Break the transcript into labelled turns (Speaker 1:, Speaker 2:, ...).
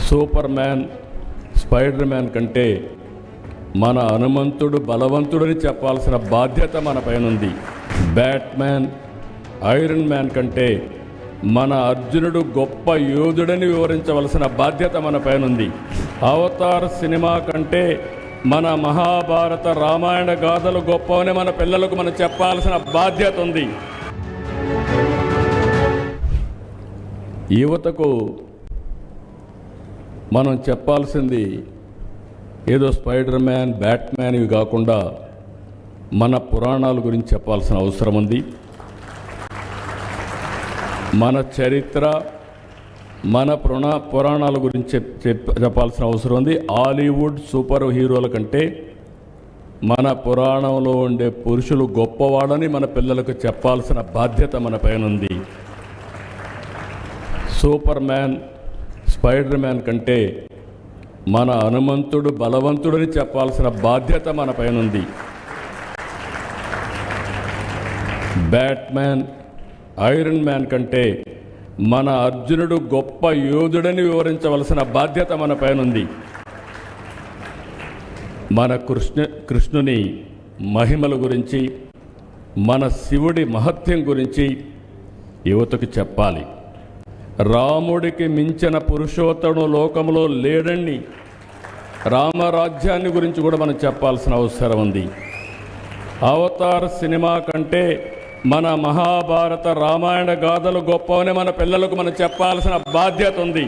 Speaker 1: Super man, spider man కంటే మన హనుమంతుడు బలవంతుడని చెప్పాల్సిన బాధ్యత మన పైనుంది. బ్యాట్మ్యాన్, ఐరన్ మ్యాన్ కంటే మన అర్జునుడు గొప్ప యోధుడని వివరించవలసిన బాధ్యత మన పైనుంది. అవతార్ సినిమా కంటే మన మహాభారత రామాయణ గాథలు గొప్పవని మన పిల్లలకు మనం చెప్పాల్సిన బాధ్యత ఉంది. యువతకు మనం చెప్పాల్సింది ఏదో స్పైడర్ మ్యాన్, బ్యాట్మ్యాన్ ఇవి కాకుండా మన పురాణాల గురించి చెప్పాల్సిన అవసరం ఉంది. మన చరిత్ర, మన పురాణాల గురించి చెప్పాల్సిన అవసరం ఉంది. హాలీవుడ్ సూపర్ హీరోల కంటే మన పురాణంలో ఉండే పురుషులు గొప్పవాడని మన పిల్లలకు చెప్పాల్సిన బాధ్యత మన పైన ఉంది. సూపర్ మ్యాన్, స్పైడర్ మ్యాన్ కంటే మన హనుమంతుడు బలవంతుడని చెప్పాల్సిన బాధ్యత మన పైనుంది. బ్యాట్మ్యాన్, ఐరన్ మ్యాన్ కంటే మన అర్జునుడు గొప్ప యోధుడని వివరించవలసిన బాధ్యత మన పైనుంది. మన కృష్ణుని మహిమల గురించి, మన శివుడి మహత్యం గురించి యువతకు చెప్పాలి. రాముడికి మించిన పురుషోత్తముడు లోకంలో లేడని రామరాజ్యాన్ని గురించి కూడా మనం చెప్పాల్సిన అవసరం ఉంది. అవతార్ సినిమా కంటే మన మహాభారత రామాయణ గాథలు గొప్పవని మన పిల్లలకు మనం చెప్పాల్సిన బాధ్యత ఉంది.